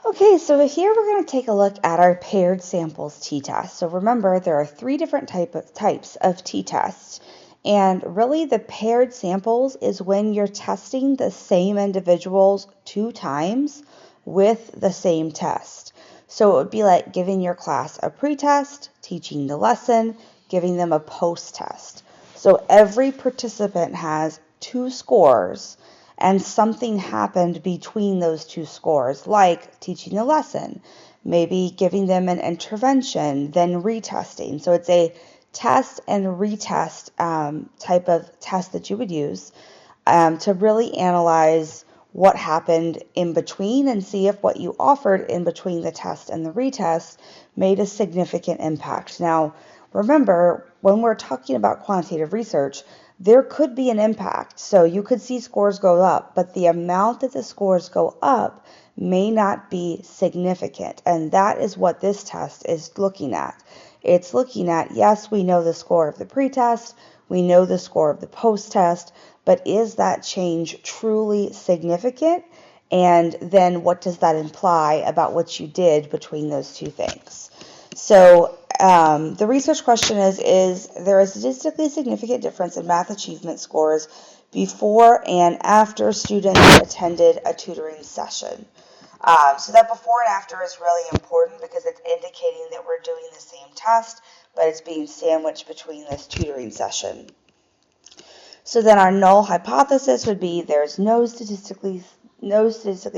Okay, so here we're going to take a look at our paired samples t-test. So remember, there are three different types of t-tests. And really the paired samples is when you're testing the same individuals 2 times with the same test. So it would be like giving your class a pretest, teaching the lesson, giving them a post-test. So every participant has 2 scores, and something happened between those 2 scores, like teaching a lesson, maybe giving them an intervention, then retesting. So it's a test and retest type of test that you would use to really analyze what happened in between and see if what you offered in between the test and the retest made a significant impact. Now, remember, when we're talking about quantitative research, there could be an impact. So you could see scores go up, but the amount that the scores go up may not be significant. And that is what this test is looking at. It's looking at, yes, we know the score of the pretest, we know the score of the post-test, but is that change truly significant? And then what does that imply about what you did between those two things? So the research question is there a statistically significant difference in math achievement scores before and after students attended a tutoring session? So that before and after is really important because it's indicating that we're doing the same test, but it's being sandwiched between this tutoring session. So then our null hypothesis would be there's no statistically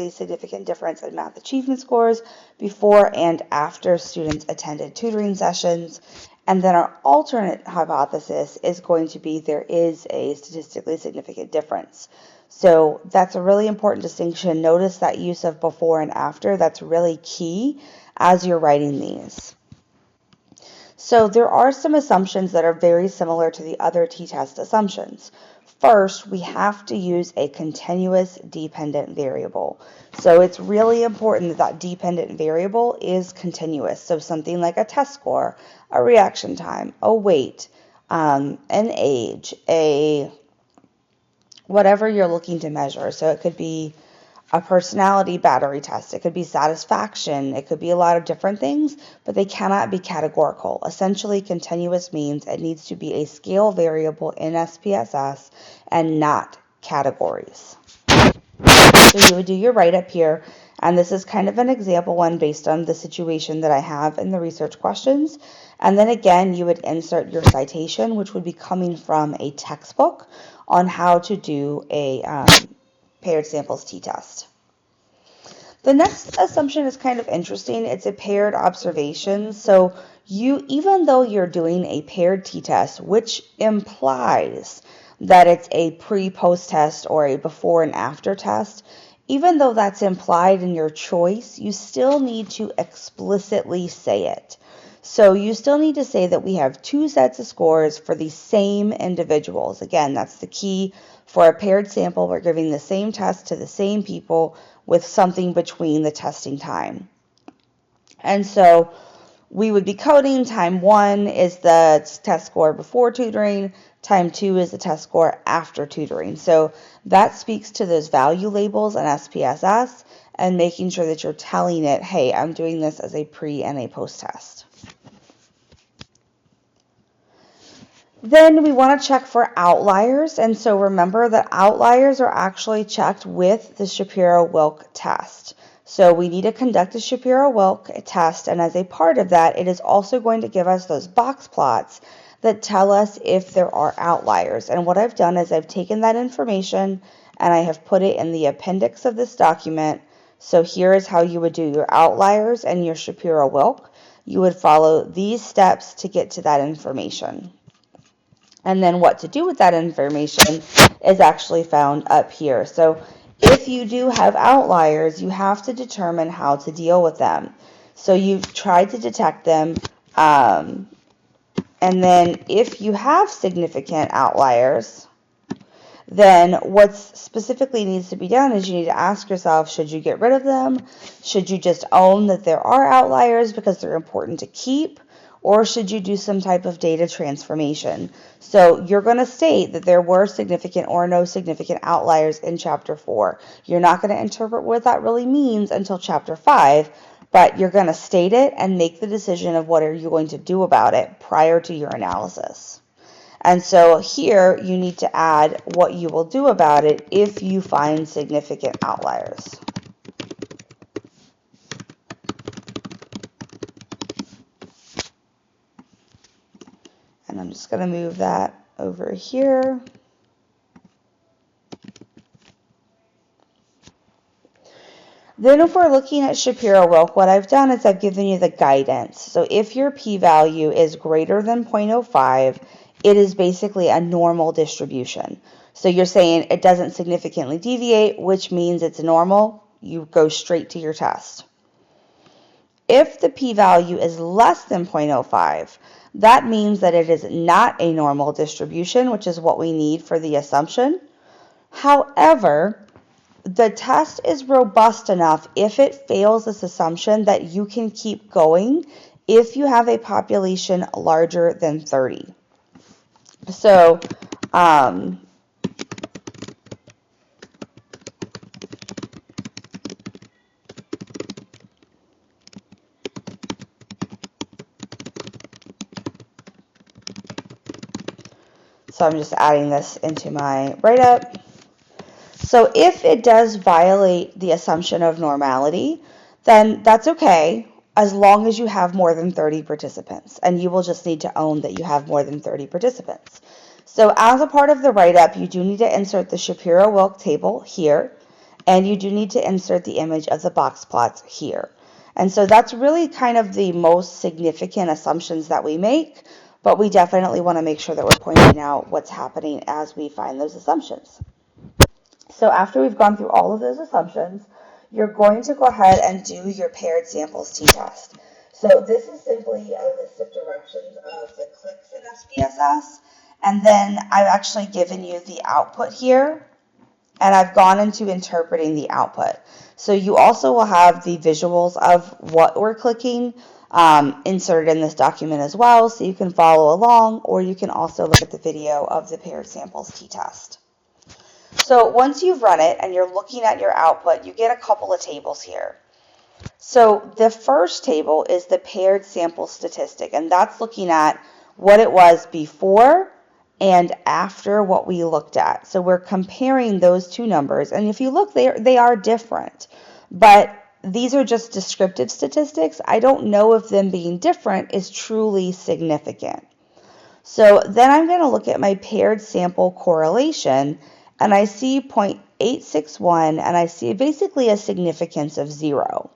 significant difference in math achievement scores before and after students attended tutoring sessions. And then our alternate hypothesis is going to be there is a statistically significant difference. So that's a really important distinction. Notice that use of before and after. That's really key as you're writing these. So there are some assumptions that are very similar to the other t-test assumptions. First, we have to use a continuous dependent variable. So it's really important that that dependent variable is continuous. So something like a test score, a reaction time, a weight, an age, whatever you're looking to measure. So it could be a personality battery test, it could be satisfaction, it could be a lot of different things, but they cannot be categorical. Essentially, continuous means it needs to be a scale variable in SPSS and not categories. So you would do your write-up here, and this is kind of an example one based on the situation that I have in the research questions. And then again, you would insert your citation, which would be coming from a textbook on how to do a paired samples t-test. The next assumption is kind of interesting. It's a paired observation. So even though you're doing a paired t-test, which implies that it's a pre-post test or a before and after test, even though that's implied in your choice, you still need to explicitly say it. So you still need to say that we have 2 sets of scores for the same individuals. Again, that's the key. For a paired sample, we're giving the same test to the same people with something between the testing time. And so we would be coding time 1 is the test score before tutoring, time 2 is the test score after tutoring. So that speaks to those value labels in SPSS and making sure that you're telling it, hey, I'm doing this as a pre and a post test. Then we want to check for outliers, and so remember that outliers are actually checked with the Shapiro-Wilk test. So we need to conduct a Shapiro-Wilk test, and as a part of that, it is also going to give us those box plots that tell us if there are outliers. And what I've done is I've taken that information and I have put it in the appendix of this document. So here is how you would do your outliers and your Shapiro-Wilk. You would follow these steps to get to that information. And then what to do with that information is actually found up here. So if you do have outliers, you have to determine how to deal with them. So you've tried to detect them, and then if you have significant outliers, then what specifically needs to be done is you need to ask yourself, should you get rid of them? Should you just own that there are outliers because they're important to keep? or should you do some type of data transformation? So you're going to state that there were significant or no significant outliers in Chapter 4. You're not going to interpret what that really means until Chapter 5, but you're going to state it and make the decision of what are you going to do about it prior to your analysis. And so here you need to add what you will do about it if you find significant outliers. And I'm just going to move that over here. Then if we're looking at Shapiro-Wilk, what I've done is I've given you the guidance. So if your p-value is greater than 0.05, it is basically a normal distribution. So you're saying it doesn't significantly deviate, which means it's normal. You go straight to your test. If the p-value is less than 0.05, that means that it is not a normal distribution, which is what we need for the assumption. However, the test is robust enough if it fails this assumption that you can keep going if you have a population larger than 30. So, I'm just adding this into my write-up. So if it does violate the assumption of normality, then that's okay as long as you have more than 30 participants, and you will just need to own that you have more than 30 participants. So as a part of the write-up, you do need to insert the Shapiro-Wilk table here, and you do need to insert the image of the box plots here. And so that's really kind of the most significant assumptions that we make, but we definitely want to make sure that we're pointing out what's happening as we find those assumptions. So after we've gone through all of those assumptions, you're going to go ahead and do your paired samples t-test. So this is simply a list of directions of the clicks in SPSS, and then I've actually given you the output here, and I've gone into interpreting the output. So you also will have the visuals of what we're clicking inserted in this document as well, so you can follow along, or you can also look at the video of the paired samples t-test. So once you've run it and you're looking at your output, you get a couple of tables here. So the first table is the paired sample statistic, and that's looking at what it was before and after what we looked at. So we're comparing those two numbers, and if you look, they are different, but these are just descriptive statistics. I don't know if them being different is truly significant. So then I'm going to look at my paired sample correlation, and I see 0.861, and I see basically a significance of 0.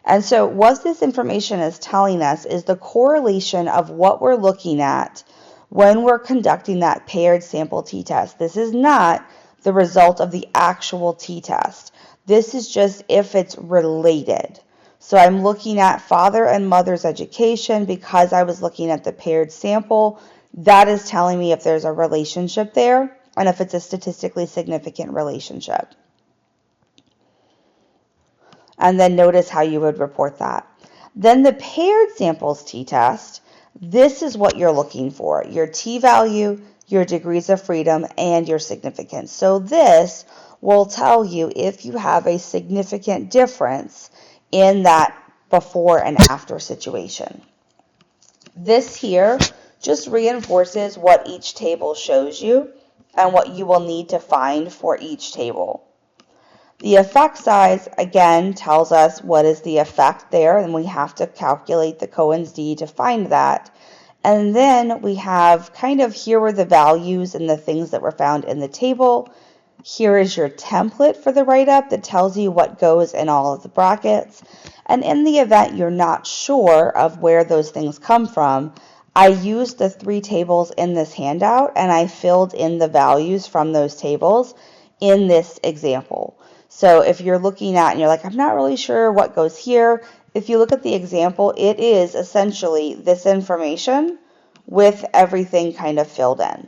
And so what this information is telling us is the correlation of what we're looking at when we're conducting that paired sample t-test. This is not the result of the actual t-test. This is just if it's related. So I'm looking at father and mother's education because I was looking at the paired sample. That is telling me if there's a relationship there and if it's a statistically significant relationship. And then notice how you would report that. Then the paired samples t-test, this is what you're looking for, your t-value, your degrees of freedom, and your significance. So this will tell you if you have a significant difference in that before and after situation. This here just reinforces what each table shows you and what you will need to find for each table. The effect size, again, tells us what is the effect there, and we have to calculate the Cohen's d to find that. And then we have kind of here were the values and the things that were found in the table. Here is your template for the write-up that tells you what goes in all of the brackets. And in the event you're not sure of where those things come from, I used the 3 tables in this handout, and I filled in the values from those tables in this example. So if you're looking at and you're like, I'm not really sure what goes here, if you look at the example, it is essentially this information with everything kind of filled in.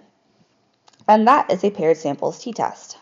And that is a paired samples t-test.